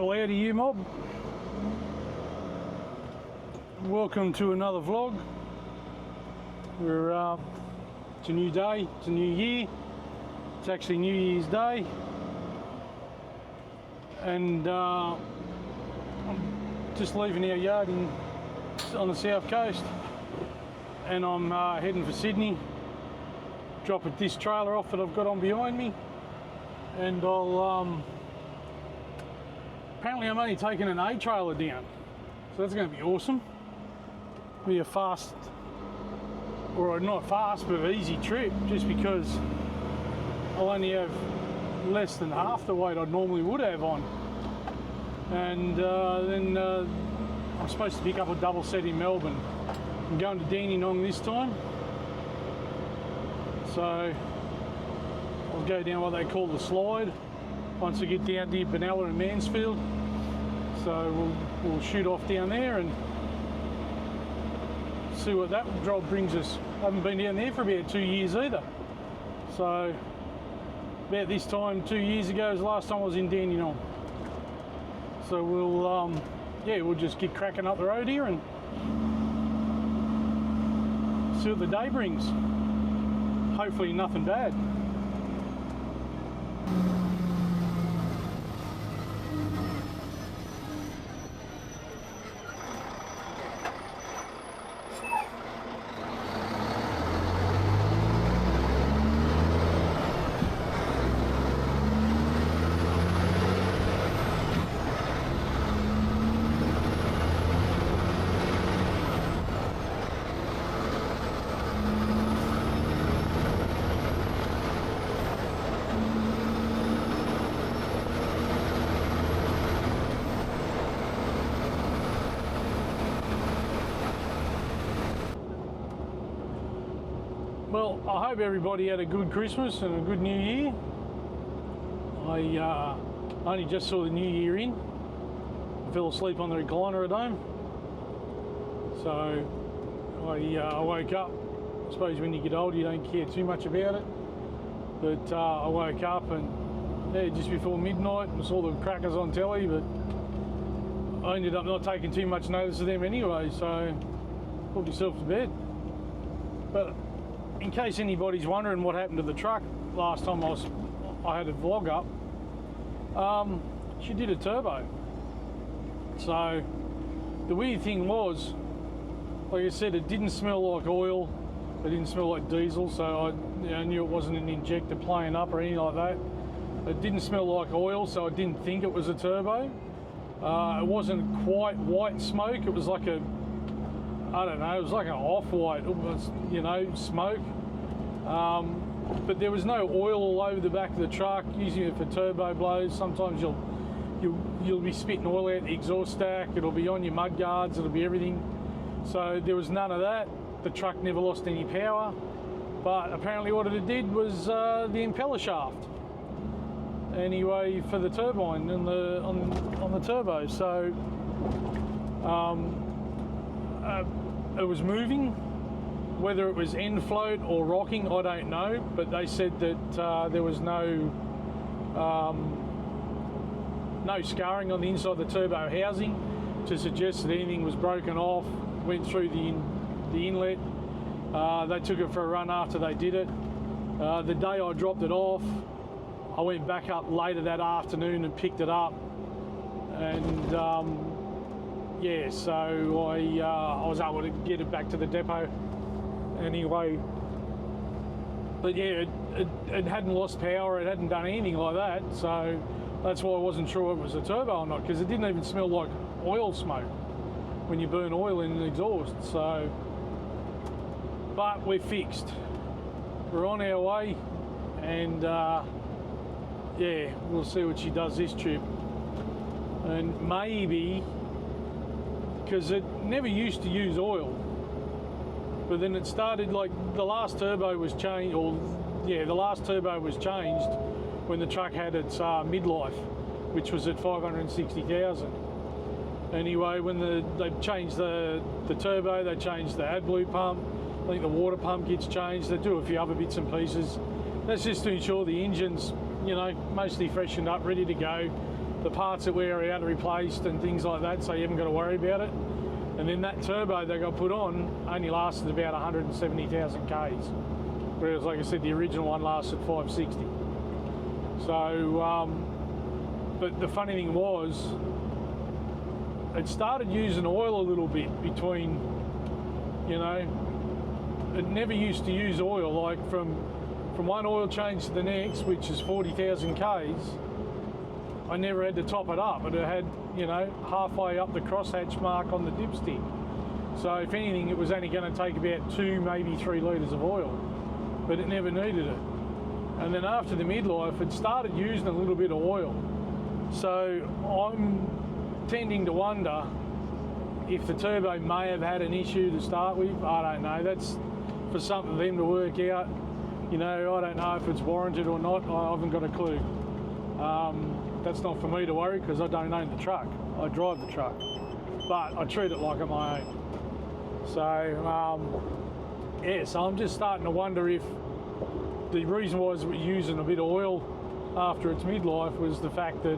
Well, howdy you mob. Welcome to another vlog. It's a new day, it's a new year. It's actually New Year's Day. And I'm just leaving our yard on the south coast. And I'm heading for Sydney. Dropping this trailer off that I've got on behind me. And apparently I'm only taking an A trailer down. So that's going to be awesome. Be a fast, or not fast, but easy trip, just because I'll only have less than half the weight I normally would have on. And then I'm supposed to pick up a double set in Melbourne. I'm going to Dandenong this time. So I'll go down what they call the slide once I get down near Benalla and Mansfield. So we'll shoot off down there and see what that job brings us. I haven't been down there for about 2 years either. So about this time 2 years ago was the last time I was in Dandenong. So we'll just get cracking up the road here and see what the day brings. Hopefully nothing bad. Well, I hope everybody had a good Christmas and a good New Year. I only just saw the New Year in. I fell asleep on the recliner at home. So I woke up. I suppose when you get old you don't care too much about it. But I woke up and just before midnight and saw the crackers on telly, but I ended up not taking too much notice of them anyway, so put myself to bed. But in case anybody's wondering what happened to the truck last time I had a vlog up, she did a turbo. So the weird thing was, like I said, it didn't smell like oil, it didn't smell like diesel, so I knew it wasn't an injector playing up or anything like that. It didn't smell like oil, so I didn't think it was a turbo. It wasn't quite white smoke, it was like I don't know, it was like an off-white, smoke. But there was no oil all over the back of the truck, using it for turbo blows. Sometimes you'll be spitting oil out the exhaust stack, it'll be on your mud guards, it'll be everything. So there was none of that. The truck never lost any power. But apparently what it did was the impeller shaft. Anyway, for the turbine and on the turbo. So it was moving. Whether it was end float or rocking, I don't know, but they said that there was no scarring on the inside of the turbo housing to suggest that anything was broken off, went through the inlet. They took it for a run after they did it. The day I dropped it off, I went back up later that afternoon and picked it up, and so I was able to get it back to the depot anyway. But yeah, it hadn't lost power, it hadn't done anything like that, so that's why I wasn't sure it was a turbo or not, because it didn't even smell like oil smoke when you burn oil in the exhaust. So, but we're fixed, we're on our way, and we'll see what she does this trip. And maybe, because it never used to use oil, but then it started, like the last turbo was changed, when the truck had its midlife, which was at 560,000. Anyway, when they changed the turbo, they changed the AdBlue pump. I think the water pump gets changed. They do a few other bits and pieces. That's just to ensure the engine's, mostly freshened up, ready to go. the parts that wear out are replaced and things like that, so you haven't got to worry about it. And then that turbo that got put on only lasted about 170,000 Ks, whereas, like I said, the original one lasted 560. So, but the funny thing was, it started using oil a little bit between, you know, it never used to use oil, like from one oil change to the next, which is 40,000 Ks, I never had to top it up. It had, you know, halfway up the crosshatch mark on the dipstick. So if anything, it was only going to take about 2, maybe 3 litres of oil, but it never needed it. And then after the midlife, it started using a little bit of oil. So I'm tending to wonder if the turbo may have had an issue to start with. I don't know. That's for something for them to work out. You know, I don't know if it's warranted or not. I haven't got a clue. That's not for me to worry because I don't own the truck. I drive the truck, but I treat it like I'm my own. So, yeah, so I'm just starting to wonder if the reason why we're using a bit of oil after its midlife was the fact that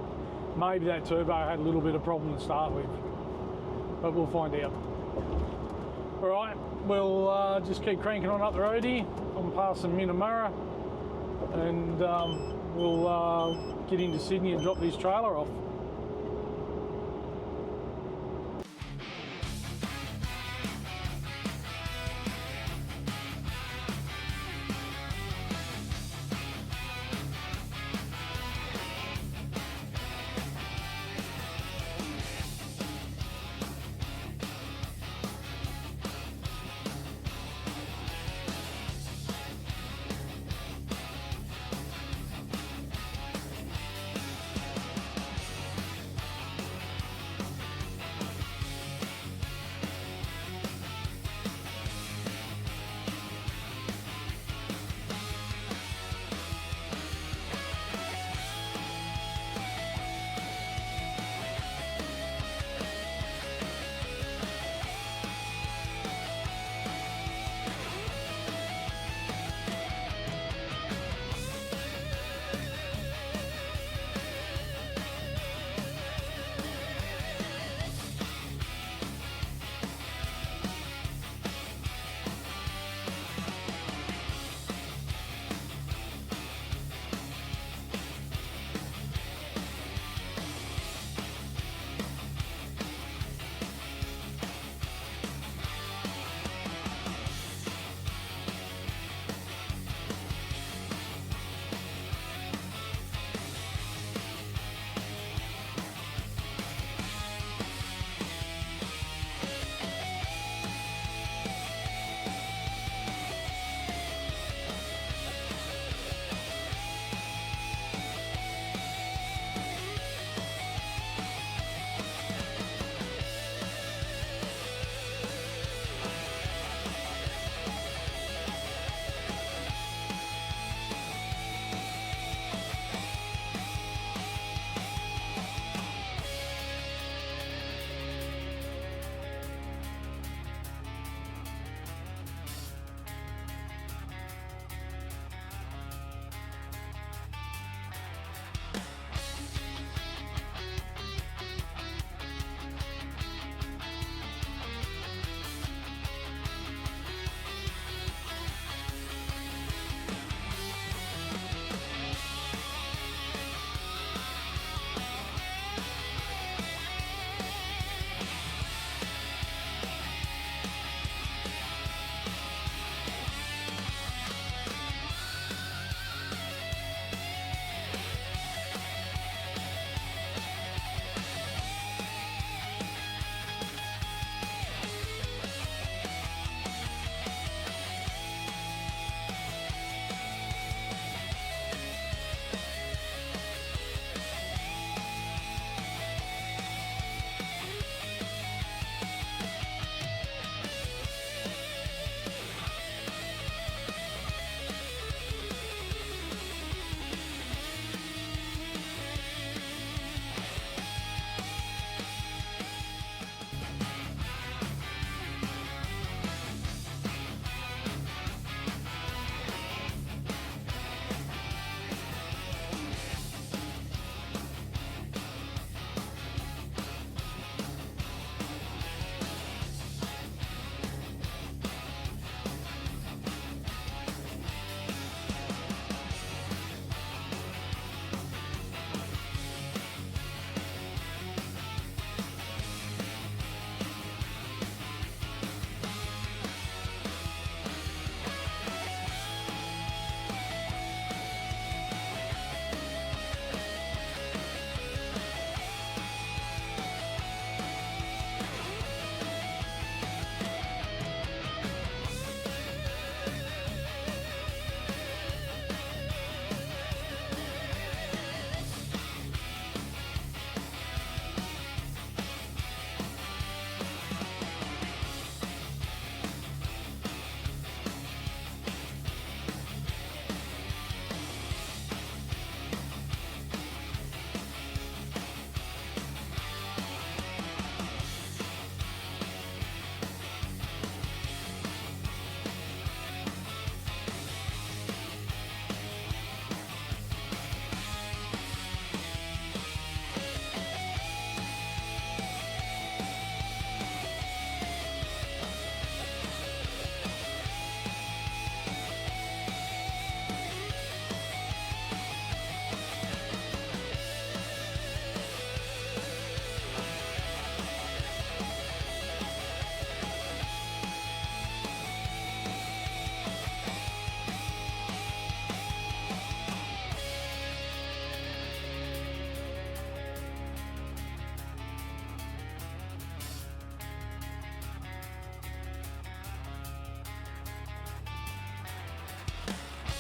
maybe that turbo had a little bit of problem to start with. But we'll find out. All right, we'll just keep cranking on up the road here. I'm passing Minamurra, and we'll get into Sydney and drop this trailer off.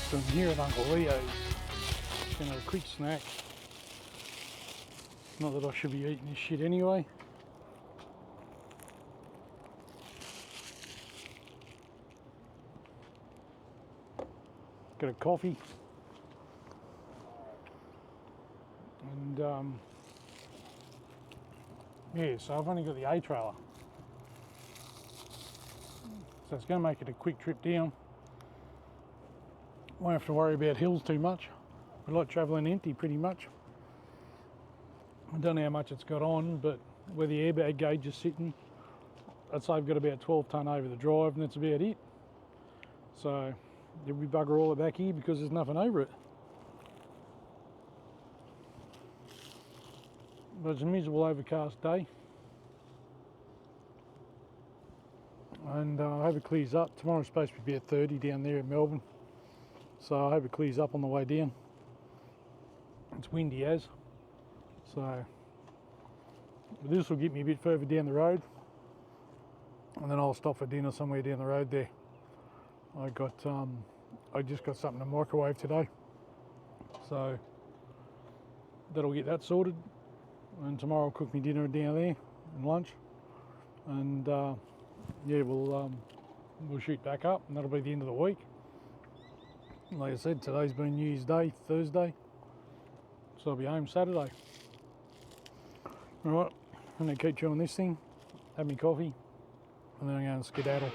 So I'm here at Uncle Leo's. Gonna have a quick snack. Not that I should be eating this shit anyway. Got a coffee. And yeah, so I've only got the A trailer. So it's going to make it a quick trip down. Won't have to worry about hills too much. We like travelling empty pretty much. I don't know how much it's got on, but where the airbag gauge is sitting, I'd say I've got about 12 tonne over the drive, and that's about it. So did we bugger all it back here because there's nothing over it. But it's a miserable overcast day. And I hope it clears up. Tomorrow's supposed to be about 30 down there in Melbourne. So I hope it clears up on the way down. It's windy as. So this will get me a bit further down the road. And then I'll stop for dinner somewhere down the road there. I just got something to microwave today. So that'll get that sorted. And tomorrow I'll cook me dinner down there and lunch. And yeah, we'll shoot back up, and that'll be the end of the week. Like I said, today's been New Year's Day, Thursday, so I'll be home Saturday. Alright, I'm going to keep chewing this thing, have me coffee, and then I'm going to skedaddle.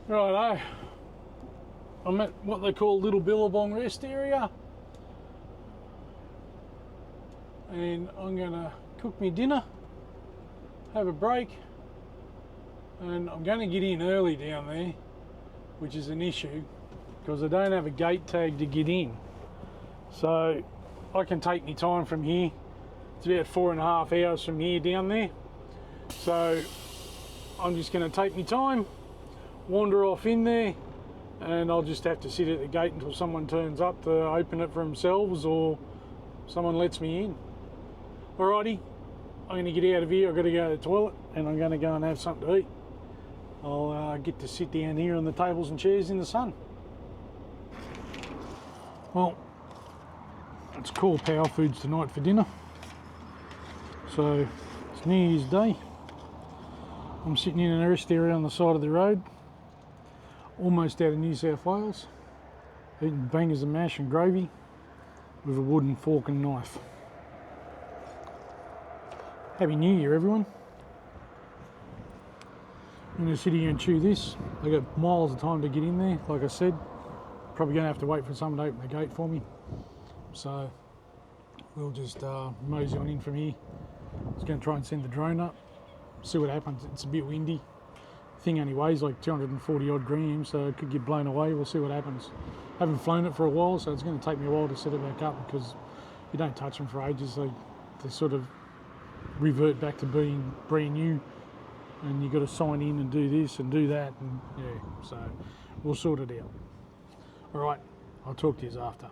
Righto, I'm at what they call Little Billabong Rest Area, and I'm gonna cook me dinner, have a break, and I'm going to get in early down there, which is an issue because I don't have a gate tag to get in, so I can take my time from here. It's about 4.5 hours from here down there, So I'm just going to take my time, wander off in there, and I'll just have to sit at the gate until someone turns up to open it for themselves or someone lets me in. Alrighty, I'm going to get out of here. I've got to go to the toilet and I'm going to go and have something to eat. I'll get to sit down here on the tables and chairs in the sun. Well, it's called Power Foods tonight for dinner. So it's New Year's Day. I'm sitting in an rest area on the side of the road, almost out of New South Wales, eating bangers and mash and gravy with a wooden fork and knife. Happy New Year, everyone. I'm going to sit here and chew this. I got miles of time to get in there, like I said. Probably going to have to wait for someone to open the gate for me. So we'll just mosey on in from here. Just going to try and send the drone up, see what happens. It's a bit windy. The thing only weighs like 240 odd grams, so it could get blown away. We'll see what happens. I haven't flown it for a while, so it's going to take me a while to set it back up, because you don't touch them for ages. They sort of revert back to being brand new, and you've got to sign in and do this and do that, and yeah, so we'll sort it out. All right, I'll talk to you after.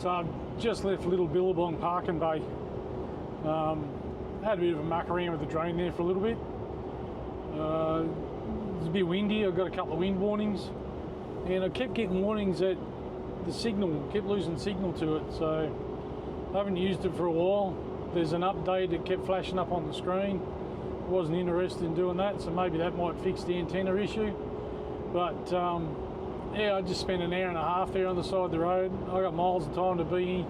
So I've just left Little Billabong Parking Bay. Had a bit of a muck around with the drone there for a little bit. It's a bit windy. I got a couple of wind warnings, and I kept getting warnings that the signal kept losing signal to it. So I haven't used it for a while. There's an update that kept flashing up on the screen. I wasn't interested in doing that, so maybe that might fix the antenna issue. But yeah, I just spent an hour and a half there on the side of the road. I got miles of time to be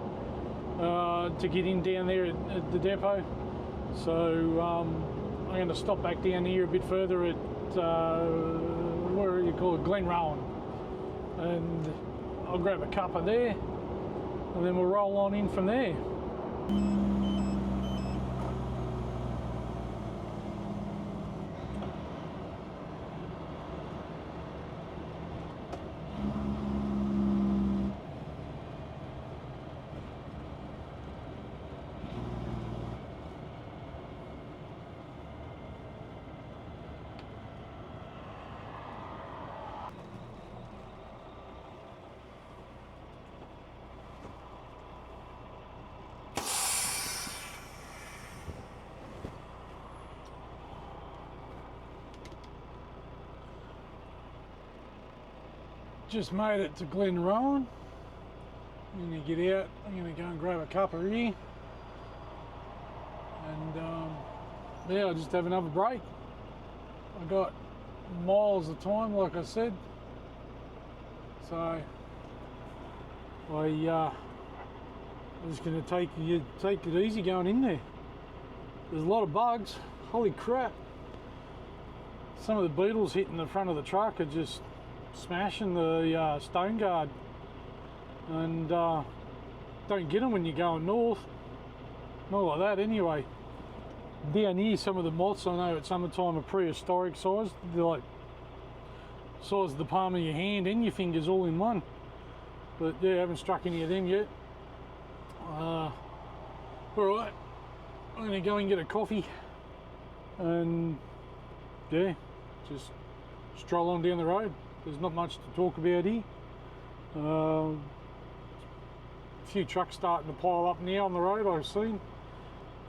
to get in down there at the depot. So I'm going to stop back down here a bit further at where you call it, Glenrowan, and I'll grab a cuppa there, and then we'll roll on in from there. just made it to Glenrowan. I'm going to get out, I'm going to go and grab a cuppa here. And yeah, I'll just have another break. I got miles of time, like I said. So I'm just going to take it easy going in there. There's a lot of bugs. Holy crap. Some of the beetles hitting the front of the truck are just smashing the stone guard. And don't get them when you're going north. Not like that anyway. Down here, some of the moths I know at summertime are prehistoric size. They're like size of the palm of your hand and your fingers all in one. But yeah, I haven't struck any of them yet. Alright, I'm going to go and get a coffee and yeah, just stroll on down the road. There's not much to talk about here. A few trucks starting to pile up now on the road, I've seen.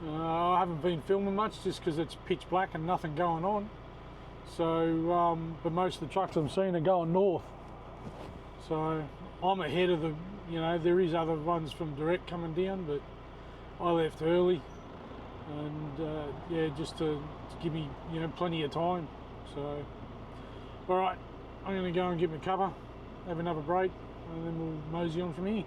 I haven't been filming much just because it's pitch black and nothing going on. So, but most of the trucks I'm seeing are going north. So I'm ahead of the, you know, there is other ones from direct coming down, but I left early and yeah, just to give me, you know, plenty of time. So, all right, I'm going to go and get my cuppa, have another break, and then we'll mosey on from here.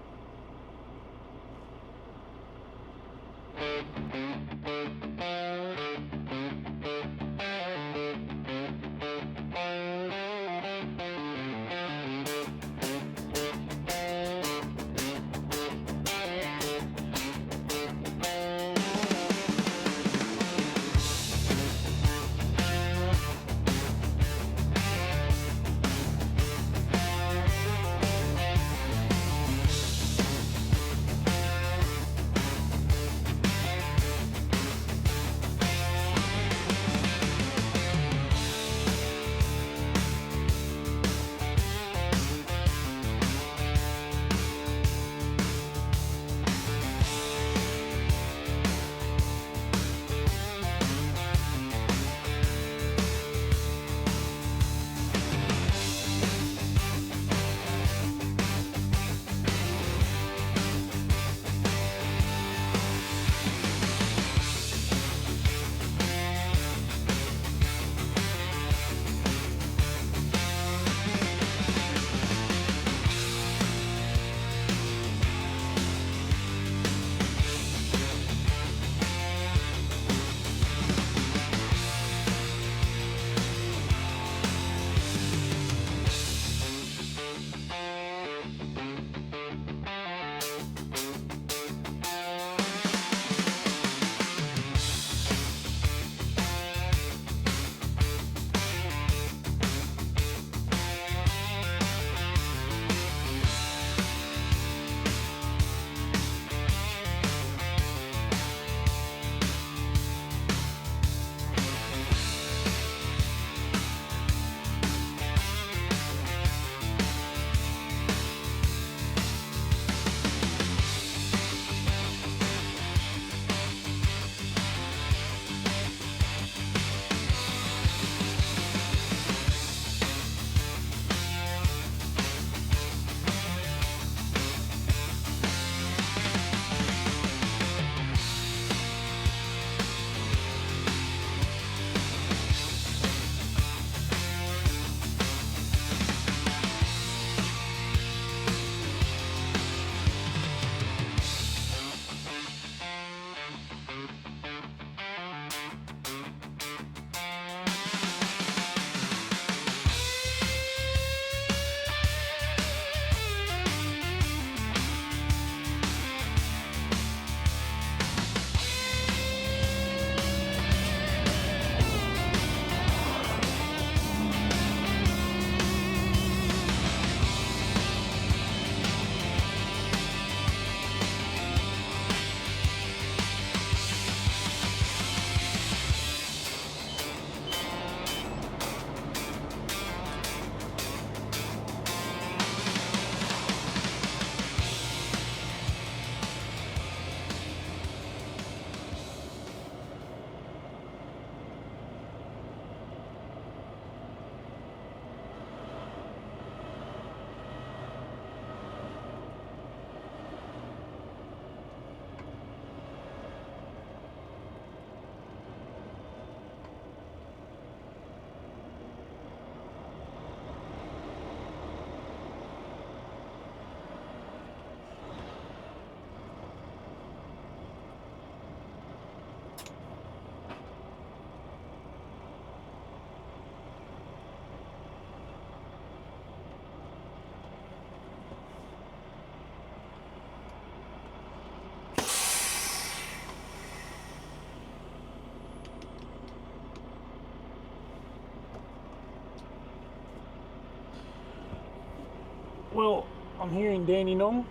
Well, I'm here in Dandenong,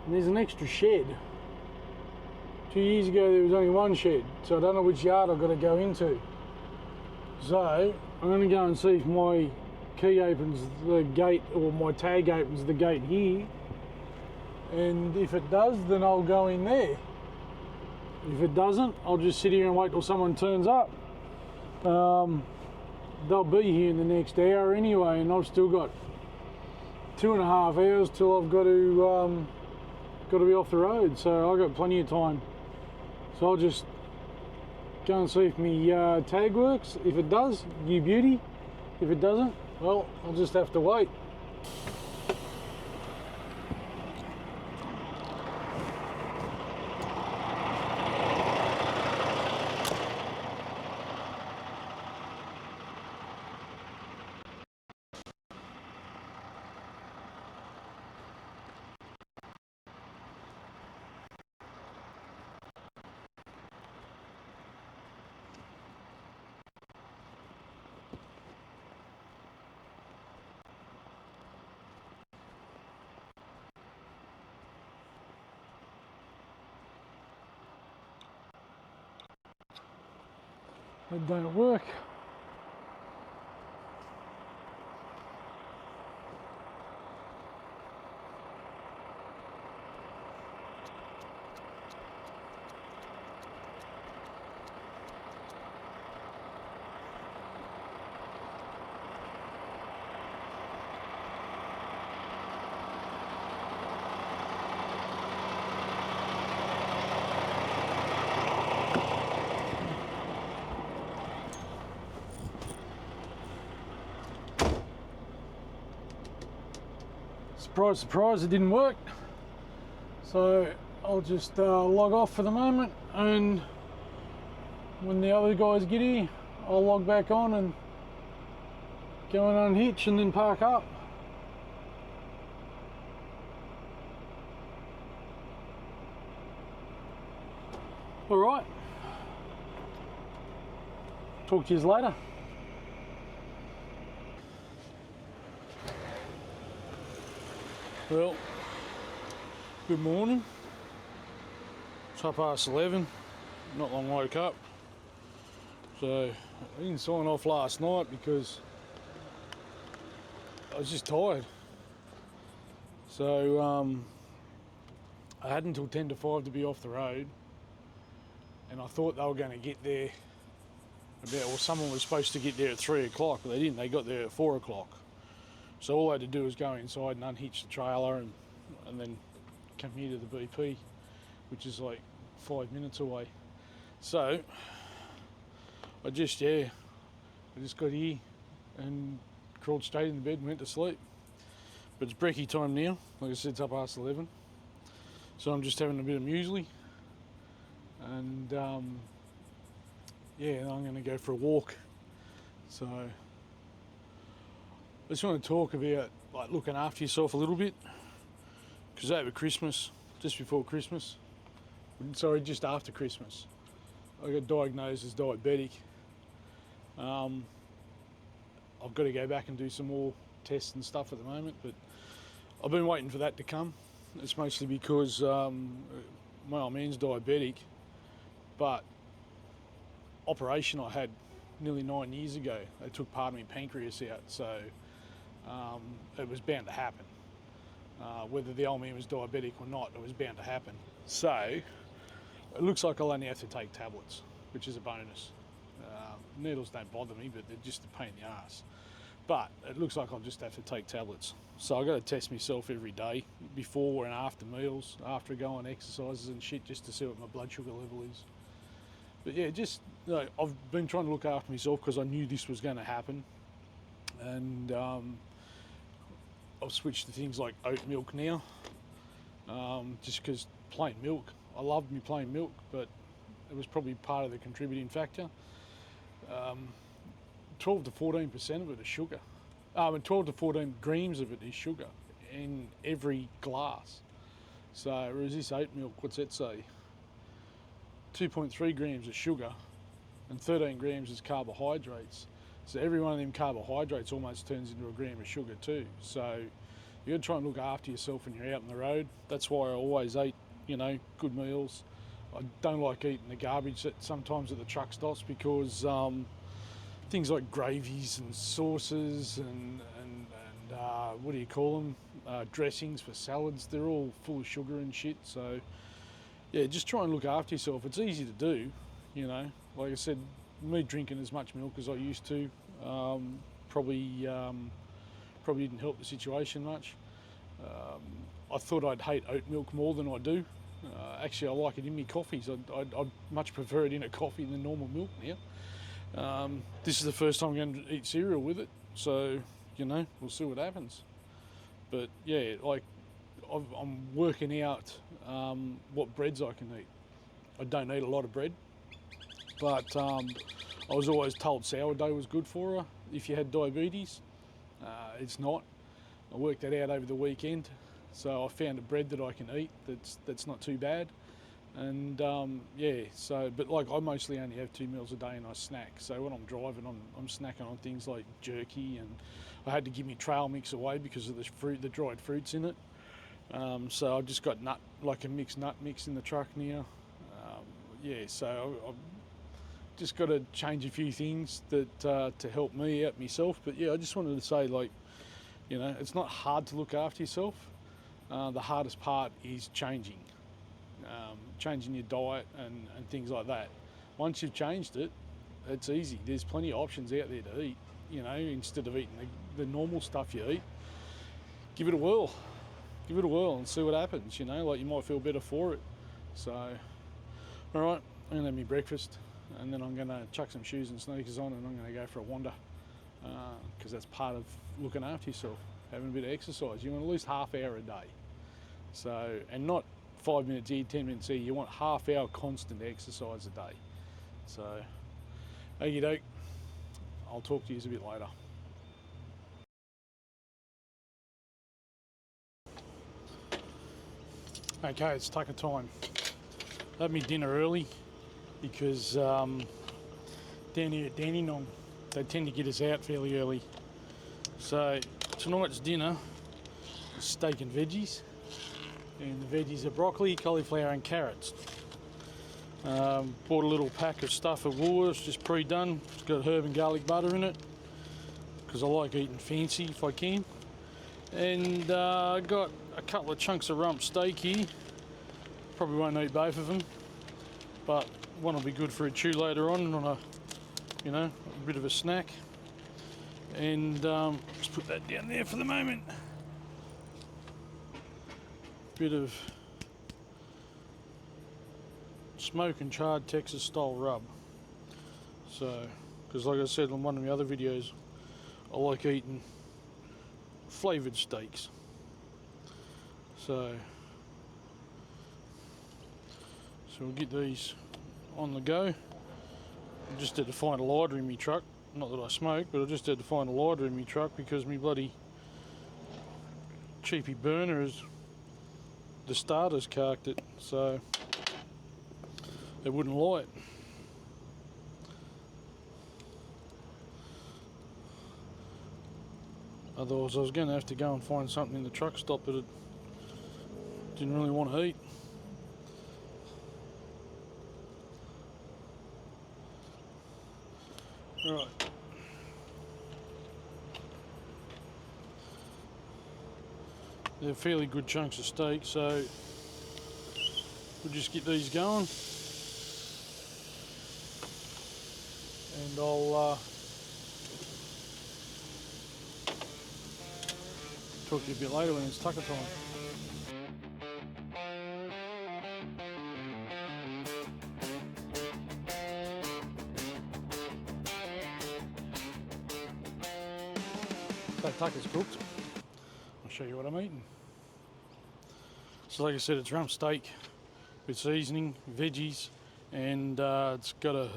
and there's an extra shed. 2 years ago there was only one shed, so I don't know which yard I've got to go into. So I'm going to go and see if my key opens the gate, or my tag opens the gate here, and if it does, then I'll go in there. If it doesn't, I'll just sit here and wait till someone turns up. They'll be here in the next hour anyway, and I've still got 2.5 hours till I've got to be off the road, so I've got plenty of time. So I'll just go and see if my tag works. If it does, you beauty. If it doesn't, well, I'll just have to wait. It don't work. Surprise, surprise, it didn't work. So I'll just log off for the moment, and when the other guys get here, I'll log back on and go and unhitch and then park up. All right. Talk to you later. Well, good morning. It's 11:30. Not long woke up. So I didn't sign off last night because I was just tired. So I had until 10 to 5 to be off the road, and I thought they were going to get there or someone was supposed to get there at 3 o'clock, but they didn't. They got there at 4 o'clock. So all I had to do was go inside and unhitch the trailer and then come here to the BP, which is like 5 minutes away. So I just got here and crawled straight into bed and went to sleep. But it's brekkie time now. Like I said, it's 11:30. So I'm just having a bit of muesli, and yeah, I'm going to go for a walk. So I just want to talk about like looking after yourself a little bit, because over Christmas, just before Christmas, sorry, just after Christmas, I got diagnosed as diabetic. I've got to go back and do some more tests and stuff at the moment, but I've been waiting for that to come. It's mostly because my old man's diabetic, but operation I had nearly 9 years ago, they took part of my pancreas out, so it was bound to happen. Whether the old man was diabetic or not, it was bound to happen. So it looks like I'll only have to take tablets, which is a bonus. Needles don't bother me, but they're just a pain in the ass. But it looks like I'll just have to take tablets. So I've got to test myself every day, before and after meals, after I go on exercises and shit, just to see what my blood sugar level is. But yeah, just, you know, I've been trying to look after myself because I knew this was going to happen. And I've switched to things like oat milk now, just because plain milk, I loved me plain milk, but it was probably part of the contributing factor. 12 to 14% of it is sugar. And 12 to 14 grams of it is sugar in every glass. So whereas this oat milk, what's that say? 2.3 grams of sugar and 13 grams is carbohydrates. So every one of them carbohydrates almost turns into a gram of sugar too. So you got to try and look after yourself when you're out on the road. That's why I always eat, you know, good meals. I don't like eating the garbage that sometimes at the truck stops, because things like gravies and sauces and what do you call them? Dressings for salads, they're all full of sugar and shit. So yeah, just try and look after yourself. It's easy to do, you know. Like I said, me drinking as much milk as I used to probably didn't help the situation much. I thought I'd hate oat milk more than I do. Actually, I like it in my coffees. I'd much prefer it in a coffee than normal milk now. This is the first time I'm going to eat cereal with it, so you know, we'll see what happens. But yeah, like I'm working out what breads I can eat. I don't eat a lot of bread, but I was always told sourdough was good for her if you had diabetes. It's not. I worked that out over the weekend, so I found a bread that I can eat that's not too bad. And yeah, so, but like I mostly only have 2 meals a day and I snack. So when I'm driving, I'm snacking on things like jerky, and I had to give my trail mix away because of the dried fruits in it. So I've just got like a mixed nut mix in the truck now. Yeah, so I've just got to change a few things that to help me out myself. But yeah, I just wanted to say, like, you know, it's not hard to look after yourself. The hardest part is changing your diet and things like that. Once you've changed it, it's easy. There's plenty of options out there to eat, you know, instead of eating the normal stuff you eat. Give it a whirl and see what happens, you know, like you might feel better for it. So, all right, I'm gonna have my breakfast and then I'm gonna chuck some shoes and sneakers on and I'm gonna go for a wander, because that's part of looking after yourself, having a bit of exercise. You want at least half hour a day. So, and not 5 minutes here, 10 minutes here. You want half hour constant exercise a day. So, okie doke. I'll talk to you a bit later. Okay, it's tucker time. I had me dinner early because down here at Dandenong, they tend to get us out fairly early. So tonight's dinner is steak and veggies. And the veggies are broccoli, cauliflower and carrots. Bought a little pack of stuff at Woolworths, just pre-done. It's got herb and garlic butter in it, because I like eating fancy if I can. And got a couple of chunks of rump steak here. Probably won't eat both of them, but one will be good for a chew later on a, you know, a bit of a snack. And just put that down there for the moment. Bit of smoke and charred Texas style rub. So, because like I said on one of my other videos, I like eating flavoured steaks. So we'll get these on the go. I just had to find a lighter in my truck. Not that I smoke, but I just had to find a lighter in my truck because my bloody cheapy burner is, the starter's carked it, so it wouldn't light. Otherwise I was going to have to go and find something in the truck stop that it didn't really want to eat. Right. They're fairly good chunks of steak, so we'll just get these going. And I'll talk to you a bit later when it's tucker time. So tucker's cooked. I'll show you what I'm eating. So like I said, it's rump steak with seasoning, veggies, and it's got a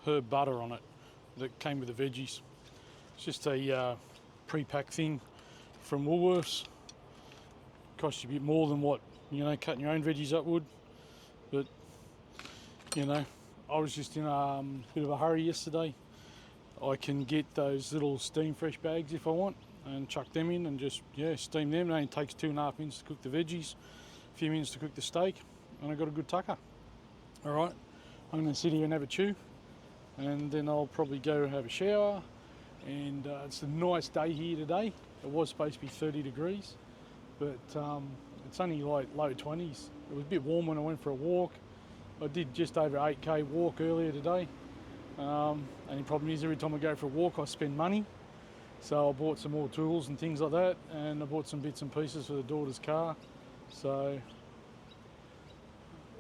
herb butter on it that came with the veggies. It's just a pre-packed thing from Woolworths. Costs you a bit more than what, you know, cutting your own veggies up would. But, you know, I was just in a bit of a hurry yesterday I can get those little steam fresh bags if I want and chuck them in and just steam them. It only takes 2.5 minutes to cook the veggies, a few minutes to cook the steak, and I got a good tucker. All right, I'm going to sit here and have a chew, and then I'll probably go have a shower. And it's a nice day here today. It was supposed to be 30 degrees, but it's only like low 20s. It was a bit warm when I went for a walk. I did just over 8k walk earlier today. Only problem is every time I go for a walk I spend money. So I bought some more tools and things like that, and I bought some bits and pieces for the daughter's car. So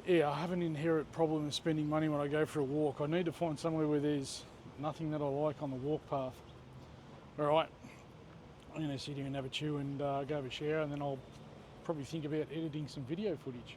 yeah, I have an inherent problem of spending money when I go for a walk. I need to find somewhere where there's nothing that I like on the walk path. All right, I'm going to sit here and have a chew and go have a shower, and then I'll probably think about editing some video footage.